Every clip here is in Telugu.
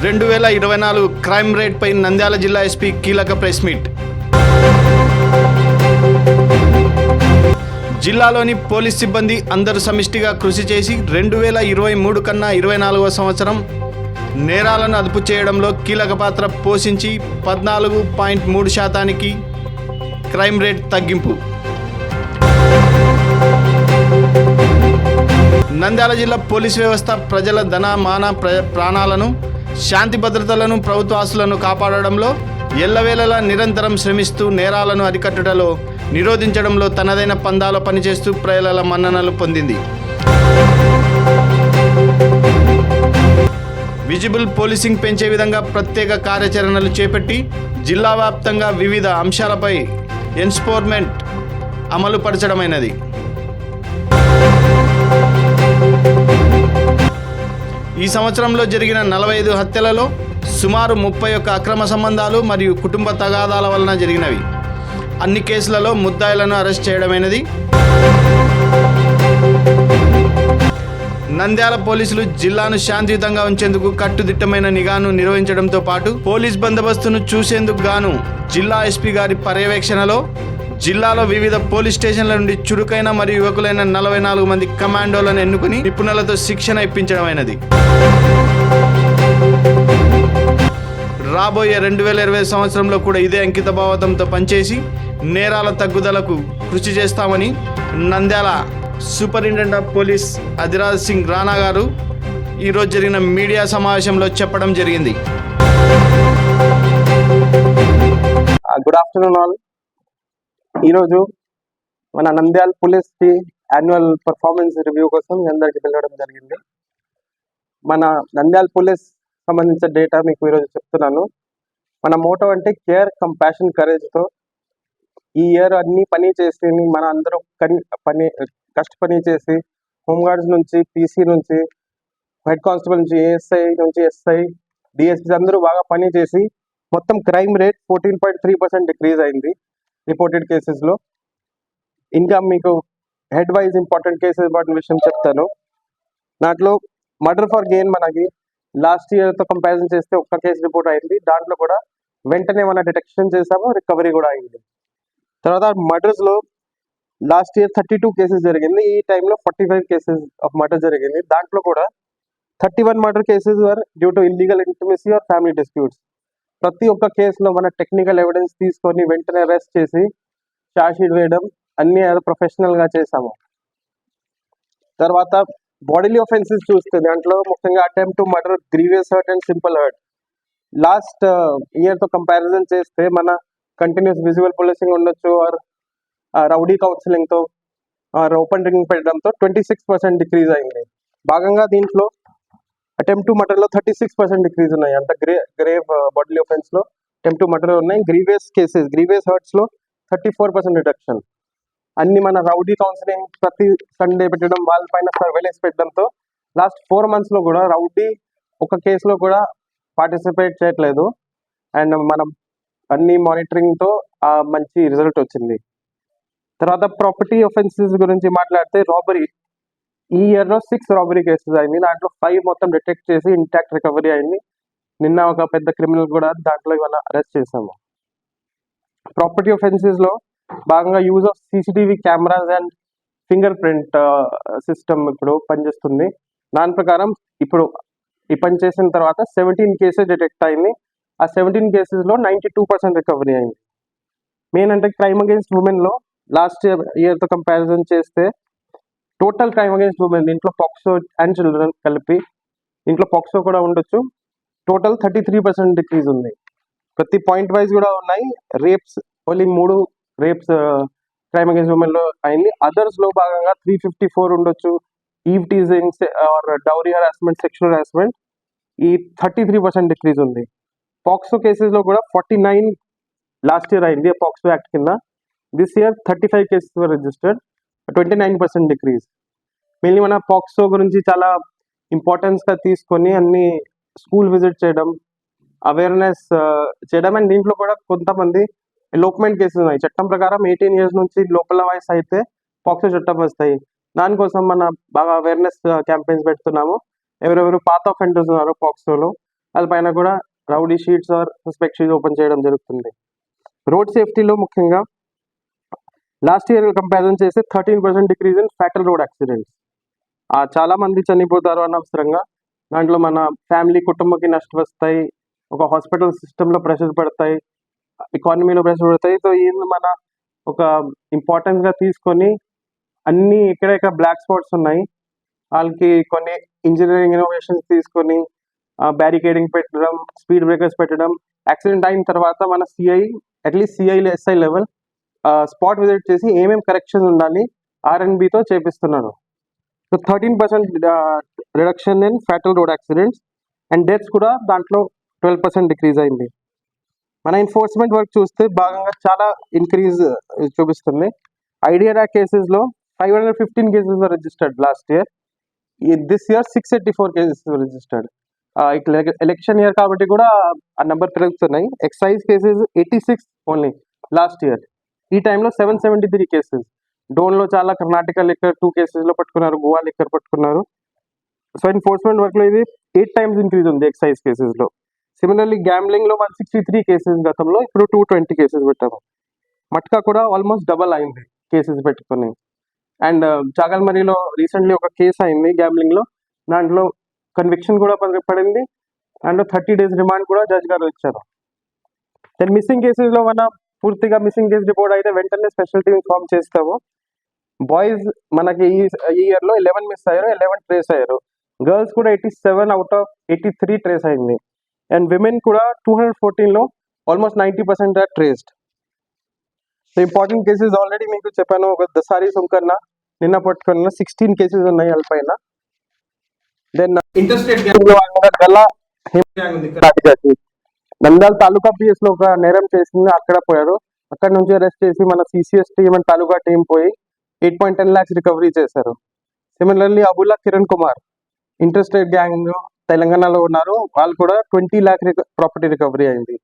2024 క్రైమ్ రేట్ పై నంద్యాల జిల్లా ఎస్పీ కీలక ప్రెస్ మీట్. జిల్లాలోని పోలీస్ సిబ్బంది అందరూ సమిష్టిగా కృషి చేసి 2023 కన్నా 24వ సంవత్సరం నేరాలను అదుపు చేయడంలో కీలక పాత్ర పోషించి 14.3% క్రైమ్ రేట్ తగ్గింపు. నంద్యాల జిల్లా పోలీస్ వ్యవస్థ ప్రజల ధన మాన ప్రాణాలను, శాంతి భద్రతలను, ప్రభుత్వ ఆస్తులను కాపాడడంలో ఎల్లవేళలా నిరంతరం శ్రమిస్తూ నేరాలను అరికట్టడంలో, నిరోధించడంలో తనదైన పందాలో పనిచేస్తూ ప్రజల మన్ననలు పొందింది. విజిబుల్ పోలీసింగ్ పెంచే విధంగా ప్రత్యేక కార్యాచరణలు చేపట్టి జిల్లా వ్యాప్తంగా వివిధ అంశాలపై ఎన్ఫోర్స్మెంట్ అమలు పరచడమైనది. ఈ సంవత్సరంలో జరిగిన 45 హత్యలలో సుమారు 31 అక్రమ సంబంధాలు మరియు కుటుంబ తగాదాల వలన జరిగినవి. అన్ని కేసులలో ముద్దాయిలను అరెస్ట్ చేయడమైనది. నంద్యాల పోలీసులు జిల్లాను శాంతియుతంగా ఉంచేందుకు కట్టుదిట్టమైన నిఘాను నిర్వహించడంతో పాటు పోలీస్ బందోబస్తును చూసేందుకు గాను జిల్లా ఎస్పీ గారి పర్యవేక్షణలో జిల్లాలో వివిధ పోలీస్ స్టేషన్ల నుండి చురుకైన మరియు యువకులైన 44 మంది కమాండోలను ఎన్నుకుని నిపుణులతో శిక్షణ ఇప్పించడమైనది. రాబోయే 2020 సంవత్సరంలో కూడా ఇదే అంకిత భావంతో పనిచేసి నేరాల తగ్గుదలకు కృషి చేస్తామని Nandyal superintendent of police Adhiraj Singh Rana గారు ఈరోజు జరిగిన మీడియా సమావేశంలో చెప్పడం జరిగింది. Good afternoon all. ఈరోజు మన నంద్యాల పోలీస్కి యాన్యువల్ పర్ఫార్మెన్స్ రివ్యూ కోసం మీ అందరికీ పిలవడం జరిగింది. మన నంద్యాల పోలీస్ సంబంధించిన డేటా మీకు ఈరోజు చెప్తున్నాను. మన మోటో అంటే కేర్, కంపాషన్, కరేజ్తో ఈ ఇయర్ అన్ని పని చేసి మన అందరూ కష్టపని చేసి హోంగార్డ్స్ నుంచి, పీసీ నుంచి, హెడ్ కానిస్టేబుల్ నుంచి, ఏఎస్ఐ నుంచి ఎస్ఐ, డిఎస్పీ అందరూ బాగా పని చేసి మొత్తం క్రైమ్ రేట్ 14.3% డిక్రీజ్ అయింది రిపోర్టెడ్ కేసెస్లో. ఇంకా మీకు హెడ్ వైజ్ ఇంపార్టెంట్ విషయం చెప్తాను. దాంట్లో మర్డర్ ఫర్ గెయిన్ మనకి లాస్ట్ ఇయర్తో కంపారిజన్ చేస్తే ఒక్క కేసు రిపోర్ట్ అయింది. దాంట్లో కూడా వెంటనే మన డిటెక్షన్ చేసాము, రికవరీ కూడా అయింది. తర్వాత మర్డర్స్లో లాస్ట్ ఇయర్ 32 కేసెస్ జరిగింది. ఈ టైంలో 45 కేసెస్ ఆఫ్ మర్డర్ జరిగింది. దాంట్లో కూడా 31 murder cases were due to illegal intimacy or family disputes. ప్రతి ఒక్క కేసులో మన టెక్నికల్ ఎవిడెన్స్ తీసుకొని వెంటనే అరెస్ట్ చేసి ఛార్జ్షీట్ వేయడం అన్ని ప్రొఫెషనల్గా చేసాము. తర్వాత బాడీలీ ఆఫెన్సెస్ చూస్తే దాంట్లో ముఖ్యంగా attempt to murder, grievous hurt and simple hurt last ఇయర్తో కంపారిజన్ చేస్తే మన కంటిన్యూస్ విజువల్ పోలీసింగ్ ఉండొచ్చు, ఆర్ రౌడీ కౌన్సిలింగ్తో, ఓపెన్ డ్రింకింగ్ పెట్టడంతో 26% డిక్రీజ్ అయింది. భాగంగా దీంట్లో అటెంప్ట్ టు మర్డర్లో 36% డిక్రీజ్ ఉన్నాయి. అంత గ్రేవ్ బాడీలీ ఆఫెన్స్లో అటెంప్ట్ టు మర్డర్ ఉన్నాయి. గ్రీవియస్ హర్ట్స్లో 34% రిడక్షన్. అన్ని మన రౌడీ కౌన్సిలింగ్ ప్రతి సండే పెట్టడం, వాళ్ళపైన సర్వేలెన్స్ పెట్టడంతో లాస్ట్ 4 monthsలో కూడా రౌడీ ఒక కేసులో కూడా పార్టిసిపేట్ చేయట్లేదు. అండ్ మనం అన్ని మానిటరింగ్తో మంచి రిజల్ట్ వచ్చింది. తర్వాత ప్రాపర్టీ ఆఫెన్సెస్ గురించి మాట్లాడితే రాబరీ ఈ ఇయర్లో 6 రాబరీ కేసెస్ అయింది. దాంట్లో 5 మొత్తం డిటెక్ట్ చేసి ఇంటాక్ట్ రికవరీ అయింది. నిన్న ఒక పెద్ద క్రిమినల్ కూడా దాంట్లో ఇవన్నీ అరెస్ట్ చేసాము. ప్రాపర్టీ ఆఫెన్సెస్లో భాగంగా use of CCTV cameras and finger print system ఇప్పుడు పనిచేస్తుంది. దాని ప్రకారం ఇప్పుడు ఈ పని చేసిన తర్వాత 17 కేసెస్ డిటెక్ట్ అయింది. ఆ 17 కేసెస్లో 92% రికవరీ అయింది. మెయిన్ అంటే క్రైమ్ అగేన్స్ట్ ఉమెన్లో లాస్ట్ ఇయర్తో కంపారిజన్ చేస్తే టోటల్ క్రైమ్ అగేన్స్ట్ ఉమెన్ దీంట్లో పాక్సో అండ్ చిల్డ్రన్ కలిపి దీంట్లో పాక్సో కూడా ఉండొచ్చు, టోటల్ 33% డిక్రీజ్ ఉంది. ప్రతి పాయింట్ వైజ్ కూడా ఉన్నాయి. Rapes only 3 rapes crime against ఉమెన్లో అయింది. అదర్స్లో భాగంగా 354 ఉండొచ్చు. Eve teasing or dowry harassment, sexual harassment ఈ 33% డిక్రీజ్ ఉంది. పాక్సో కేసెస్లో కూడా 49 లాస్ట్ ఇయర్ అయింది పాక్సో యాక్ట్ కింద. This year 35 cases were registered, 29% decrease. Mainly మన పాక్సో గురించి చాలా ఇంపార్టెన్స్గా తీసుకొని అన్ని స్కూల్ విజిట్ చేయడం, అవేర్నెస్ చేయడం. అండ్ దీంట్లో కూడా కొంతమంది ఎలోప్మెంట్ కేసెస్ ఉన్నాయి. చట్టం ప్రకారం 18 years నుంచి లోపల వయసు అయితే పాక్సో చట్టం వస్తాయి. దానికోసం మన బాగా అవేర్నెస్ క్యాంపెయిన్స్ పెడుతున్నాము. ఎవరెవరు పాత అఫెండర్స్ ఉన్నారో పాక్సోలో వాళ్ళపైన కూడా rowdy sheets or suspect sheet open చేయడం జరుగుతుంది. రోడ్ సేఫ్టీలో ముఖ్యంగా లాస్ట్ ఇయర్ కంపారిజన్ చేస్తే 13% decrease in fatal road accidents. చాలా మంది చనిపోతారు అనవసరంగా. దాంట్లో మన ఫ్యామిలీ కుటుంబకి నష్టం వస్తాయి, ఒక హాస్పిటల్ సిస్టంలో ప్రెషర్ పడతాయి, ఎకానమీలో ప్రెషర్ పడతాయి. సో ఈ మన ఒక ఇంపార్టెన్స్గా తీసుకొని అన్ని ఎక్కడెక్కడ బ్లాక్ స్పాట్స్ ఉన్నాయి వాళ్ళకి కొన్ని ఇంజనీరింగ్ ఇన్నోవేషన్స్ తీసుకొని బ్యారికేడింగ్ పెట్టడం, స్పీడ్ బ్రేకర్స్ పెట్టడం, యాక్సిడెంట్ అయిన తర్వాత మన CI at least CI SI level spot visit చేసి ఏమేమి కరెక్షన్స్ ఉండాలి R&Bతో చేపిస్తున్నారు. So 13% reduction in fatal road accidents and deaths కూడా దాంట్లో 12% డిక్రీజ్ అయింది. మన ఎన్ఫోర్స్మెంట్ వర్క్ చూస్తే భాగంగా చాలా ఇంక్రీజ్ చూపిస్తుంది. ఐడియా కేసెస్లో 515 cases registered last year. This year 684 cases registered. Election year కాబట్టి కూడా ఆ నెంబర్ పెరుగుతున్నాయి. Excise cases 86 only last year. ఈ టైంలో 773 కేసెస్. డోన్లో చాలా కర్ణాటక లిక్కర్ 2 కేసెస్లో పట్టుకున్నారు, గోవా లిక్కర్ పట్టుకున్నారు. సో ఎన్ఫోర్స్మెంట్ వర్క్లో ఇది 8 టైమ్స్ ఇంక్రీజ్ ఉంది ఎక్సైజ్ కేసెస్లో. సిమిలర్లీ గ్యాంబ్లింగ్లో 163 కేసెస్ గతంలో, ఇప్పుడు 220 కేసెస్ పెట్టాము. మట్కా కూడా ఆల్మోస్ట్ డబల్ అయింది కేసెస్ పెట్టుకొని. అండ్ చాగల్మరిలో రీసెంట్లీ ఒక కేసు అయింది గ్యాంబ్లింగ్లో, దాంట్లో కన్విక్షన్ కూడా పడింది. దాంట్లో 30 days రిమాండ్ కూడా జడ్జ్ గారు ఇచ్చారు. దెన్ మిస్సింగ్ కేసెస్లో మన పూర్తిగా మిస్సింగ్ కేసు రిపోర్ట్ అయితే వెంటనే స్పెషల్ టీమ్ ఫామ్ చేస్తాము. బాయ్స్ మనకి ఈ ఇయర్లో 11 మిస్ అయ్యారు, 11 ట్రేస్ అయ్యారు. గర్ల్స్ కూడా 87 out of 83 ట్రేస్ అయింది. అండ్ విమెన్ కూడా 214లో almost 90% traced. So important cases already మీకు చెప్పాను. ఒక దసారి సుంకన్న నిన్న పట్టుకున్న 16 కేసెస్ ఉన్నాయి వాళ్ళపైన. దెన్ ఇంటర్స్టేట్ గల్లా నంద్యాల తాలూకా PS లో ఒక నేరం చేసింది, అక్కడ పోయారు. అక్కడ నుంచి అరెస్ట్ చేసి మన CCS team and taluka team పోయి 8.10 lakhs రికవరీ చేశారు. Similarly Abulla Kiran Kumar interstate gang తెలంగాణలో ఉన్నారు, వాళ్ళు కూడా 20 lakh ప్రాపర్టీ రికవరీ అయింది.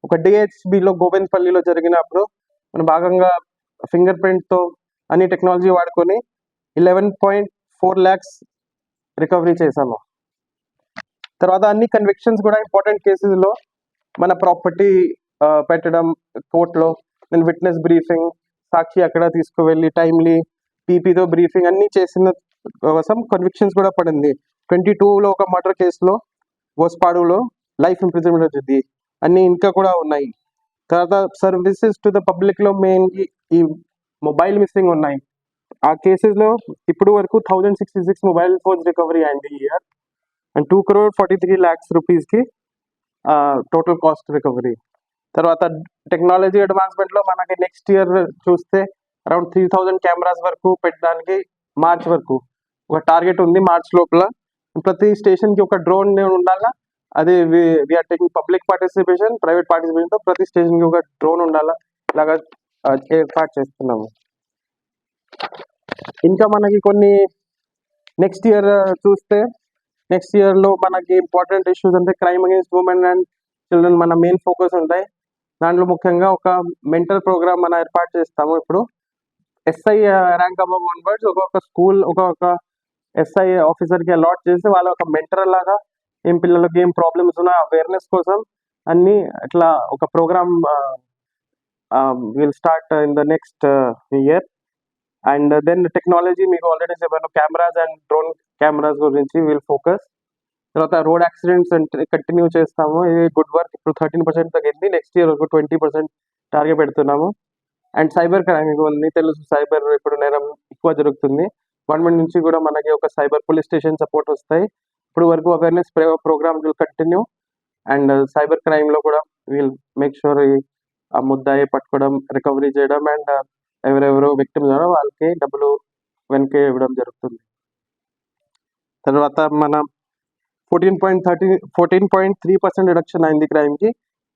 ఒక DHBలో గోవింద్పల్లిలో జరిగినప్పుడు మనం భాగంగా ఫింగర్ ప్రింట్తో అన్ని టెక్నాలజీ వాడుకొని 11.4 lakhs రికవరీ చేశాము. తర్వాత అన్ని కన్విక్షన్స్ కూడా ఇంపార్టెంట్ కేసెస్లో మన ప్రాపర్టీ పెట్టడం కోర్టులో, నేను విట్నెస్ బ్రీఫింగ్, సాక్షి అక్కడ తీసుకువెళ్ళి టైమ్లీ PPతో బ్రీఫింగ్ అన్నీ చేసిన కోసం కన్విక్షన్స్ కూడా పడింది. 22లో ఒక మర్డర్ కేసులో గోస్పాడులో లైఫ్ ఇంప్రిజన్మెంట్ వచ్చింది. అన్నీ ఇంకా కూడా ఉన్నాయి. తర్వాత సర్వీసెస్ టు ద పబ్లిక్లో మెయిన్లీ ఈ మొబైల్ మిస్సింగ్ ఉన్నాయి. ఆ కేసెస్లో ఇప్పుడు వరకు 1066 మొబైల్ ఫోన్స్ రికవరీ అయింది ఈ ఇయర్. అండ్ 2.43 crore రూపీస్కి టోటల్ కాస్ట్ రికవరీ. తర్వాత టెక్నాలజీ అడ్వాన్స్మెంట్లో మనకి నెక్స్ట్ ఇయర్ చూస్తే అరౌండ్ 3000 కెమెరాస్ వరకు పెట్టడానికి మార్చ్ వరకు ఒక టార్గెట్ ఉంది. మార్చ్ లోపల ప్రతి స్టేషన్కి ఒక డ్రోన్ ఉండాలా. అది we are taking public participation, private పార్టిసిపేషన్తో ప్రతి స్టేషన్కి ఒక డ్రోన్ ఉండాలా, ఇలాగా ఏర్పాటు చేస్తున్నాము. ఇంకా మనకి కొన్ని నెక్స్ట్ ఇయర్ చూస్తే నెక్స్ట్ ఇయర్లో మనకి ఇంపార్టెంట్ ఇష్యూస్ అంటే crime against women and children మన మెయిన్ ఫోకస్ ఉంటాయి. దాంట్లో ముఖ్యంగా ఒక మెంటల్ ప్రోగ్రామ్ మనం ఏర్పాటు చేస్తాము. ఇప్పుడు SI ర్యాంక్ అబవ్ ఆన్వర్డ్స్ ఒక్కొక్క స్కూల్ ఒక్కొక్క SI ఆఫీసర్కి అలాట్ చేసి వాళ్ళ ఒక మెంటర్ లాగా ఏం పిల్లలకి ఏం ప్రాబ్లమ్స్ ఉన్నా అవేర్నెస్ కోసం అన్నీ అట్లా ఒక programme will start in the next year. And then technology మీకు ఆల్రెడీ చెప్పాను, కెమెరాస్ అండ్ డ్రోన్ కెమెరాస్ గురించి విల్ ఫోకస్. తర్వాత రోడ్ యాక్సిడెంట్స్ కంటిన్యూ చేస్తాము. ఇది గుడ్ వర్క్. ఇప్పుడు 13% తగ్గింది. నెక్స్ట్ ఇయర్ ఒక 20% టార్గెట్ పెడుతున్నాము. అండ్ సైబర్ క్రైమ్ ఉంది, తెలుసు సైబర్ ఇప్పుడు నేరం ఎక్కువ జరుగుతుంది. గవర్నమెంట్ నుంచి కూడా మనకి ఒక సైబర్ పోలీస్ స్టేషన్ సపోర్ట్ వస్తాయి. ఇప్పుడు వరకు awareness programmes will continue. And cyber క్రైమ్లో కూడా విల్ మేక్ షూర్ ఆ ముద్దాయి పట్టుకోవడం, రికవరీ చేయడం అండ్ ఎవరెవరో విక్టిమ్స్ ఉన్నారో వాళ్ళకి డబ్బులు వెనక్కి ఇవ్వడం జరుగుతుంది. తర్వాత మన 14.3% రిడక్షన్ అయింది క్రైమ్కి.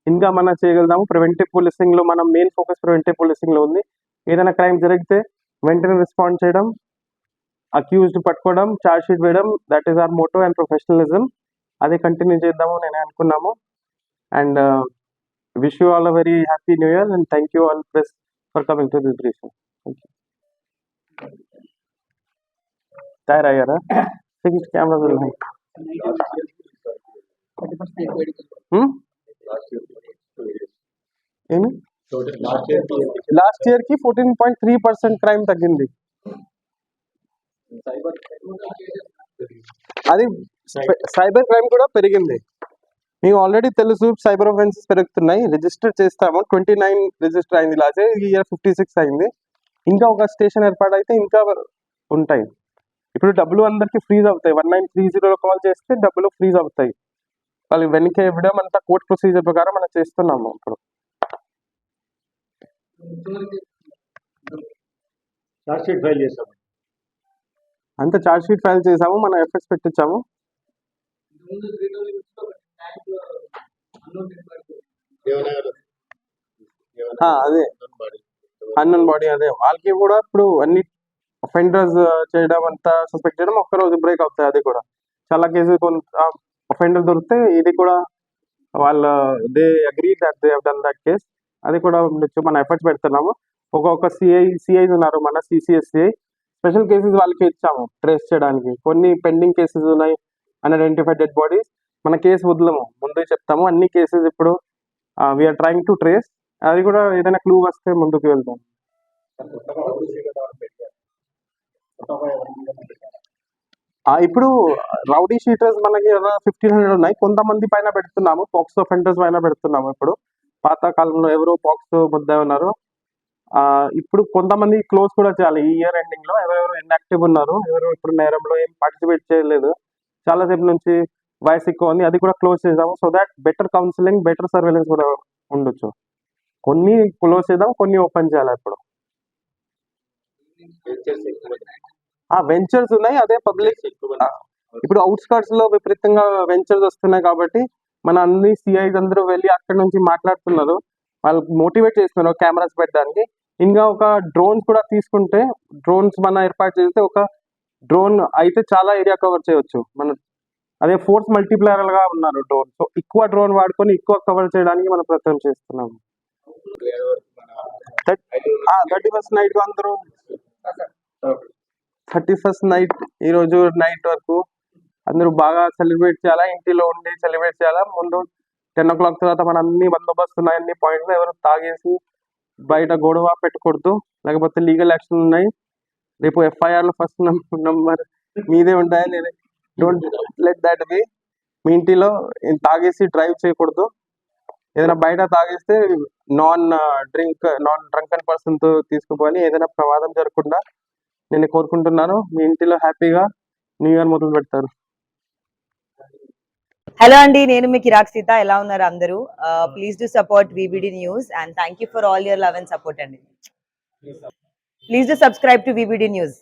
ఇంకా మనం చేయగలుగుతాము. ప్రివెంటివ్ పోలీసింగ్లో మనం మెయిన్ ఫోకస్ ప్రివెంటివ్ పోలీసింగ్లో ఉంది. ఏదైనా క్రైమ్ జరిగితే వెంటనే రెస్పాండ్ చేయడం, అక్యూజ్డ్ పట్టుకోవడం, ఛార్జ్ షీట్ వేయడం, that is our motto and professionalism. అదే కంటిన్యూ చేద్దాము నేను అనుకున్నాము. And wish you all a very happy new year and thank you all press for coming to this briefing. తయారయ్యారా? 6 కెమెరాస్ ఉన్నాయి. ఏమి లాస్ట్ ఇయర్ కి 14.3% క్రైమ్ తగ్గింది. అది సైబర్ క్రైమ్ కూడా పెరిగింది. మీకు ఆల్రెడీ తెలుసు సైబర్ ఒఫెన్సెస్ పెరుగుతున్నాయి. రిజిస్టర్ చేస్తాము, 29 రిజిస్టర్ అయింది లాస్ట్ ఇయర్. ఈ ఇయర్ 56 అయింది. ఇంకా ఒక స్టేషన్ ఏర్పాటైతే ఇంకా ఉంటాయి. ఇప్పుడు డబ్బులు అందరికి ఫ్రీజ్ అవుతాయి. 1930 కాల్ చేస్తే డబ్బులు ఫ్రీజ్ అవుతాయి. వాళ్ళు వెనక ఇవ్వడం అంతా కోర్ట్ ప్రొసీజర్ ప్రకారం మనం చేస్తున్నాము. ఇప్పుడు అంత ఛార్జ్ షీట్ ఫైల్ చేసాము, మనం ఎఫ్ఎస్ పెట్టించాము. అదే అన్నోన్ బాడీ, అదే వాళ్ళకి కూడా ఇప్పుడు అన్ని అఫెండర్స్ చేయడం అంతా సస్పెక్ట్ చేయడం ఒక్కరోజు బ్రేక్ అవుతాయి. అది కూడా చాలా కేసులు కొంత అఫెండర్ దొరికితే ఇది కూడా వాళ్ళ they agree that they have done that case. అది కూడా ఉండొచ్చు. మనం ఎఫర్ట్స్ పెడుతున్నాము. ఒక్కొక్క సిఐస్ ఉన్నారు మన సిసిఎస్సిఐ, స్పెషల్ కేసెస్ వాళ్ళకి ఇచ్చాము ట్రేస్ చేయడానికి. కొన్ని పెండింగ్ కేసెస్ ఉన్నాయి, అన్ఐడెంటిఫైడ్ డెడ్ బాడీస్. మన కేసు వదలము, ముందే చెప్తాము. అన్ని కేసెస్ ఇప్పుడు వీఆర్ ట్రైంగ్ టు ట్రేస్. అది కూడా ఏదైనా క్లూ వస్తే ముందుకు వెళ్తాం. ఇప్పుడు రౌడీ షీటర్స్ మనకి 1500 ఉన్నాయి. కొంతమంది పైన పెడుతున్నాము, పాక్సో అఫెండర్స్ పైన పెడుతున్నాము. ఇప్పుడు పాత కాలంలో ఎవరు పాక్సో ముద్దాయి ఉన్నారు, ఇప్పుడు కొంతమంది క్లోజ్ కూడా చేయాలి. ఈ ఇయర్ ఎండింగ్ లో ఎవరెవరు ఇన్యాక్టివ్ ఉన్నారు, ఎవరు ఇప్పుడు నేరంలో ఏం పార్టిసిపేట్ చేయలేదు, చాలా సేపు నుంచి వయసు ఎక్కువ ఉంది, అది కూడా క్లోజ్ చేద్దాము. So that better counselling, better surveillance కూడా ఉండొచ్చు. కొన్ని క్లోజ్ చేద్దాం, కొన్ని ఓపెన్ చేయాలి. ఇప్పుడు వెంచర్స్ ఉన్నాయి, అదే పబ్లిక్. ఇప్పుడు అవుట్స్కట్స్ లో విపరీతంగా వెంచర్స్ వస్తున్నాయి కాబట్టి మన అన్ని సిఐస్ అందరూ వెళ్ళి అక్కడ నుంచి మాట్లాడుతున్నారు. వాళ్ళు మోటివేట్ చేస్తున్నారు కెమెరాస్ పెట్టడానికి. ఇంకా ఒక డ్రోన్స్ కూడా తీసుకుంటే, డ్రోన్స్ మన ఏర్పాటు చేస్తే ఒక డ్రోన్ అయితే చాలా ఏరియా కవర్ చేయవచ్చు. మన అదే ఫోర్స్ మల్టిప్లయర్ గా ఉన్నారు డ్రోన్. సో ఎక్కువ డ్రోన్ వాడుకొని ఎక్కువ కవర్ చేయడానికి మనం ప్రయత్నం చేస్తున్నాము. 31st నైట్ అందరూ 31st నైట్ ఈ రోజు నైట్ వరకు అందరూ బాగా సెలబ్రేట్ చేయాలా, ఇంటిలో ఉండి సెలబ్రేట్ చేయాలా. ముందు 10 o'clock తర్వాత మన అన్ని బందోబస్తు ఉన్నాయి, అన్ని పాయింట్లు. ఎవరు తాగేసి బయట గొడవ పెట్టకూడదు, లేకపోతే లీగల్ యాక్షన్ ఉన్నాయి. రేపు FIR లో ఫస్ట్ నంబర్ మీదే ఉంటాయి. Don't let that be. మీ ఇంటిలో తాగేసి డ్రైవ్ చేయకూడదు. ఏదైనా బయట తాగేస్తే నాన్ డ్రంకన్ పర్సన్ తో తీసుకుపోయి ఏదైనా ప్రమాదం జరగకుండా నేను కోరుకుంటున్నాను. మీ ఇంటిలో హ్యాపీగా న్యూ ఇయర్ మొదలు పెడతారు. హలో అండి, నేను మీ కిరాక్ సీత. ఎలా ఉన్నారు అందరూ? Please do support VBD news and thank you for all your love and support అండి. Please do subscribe to VBD news.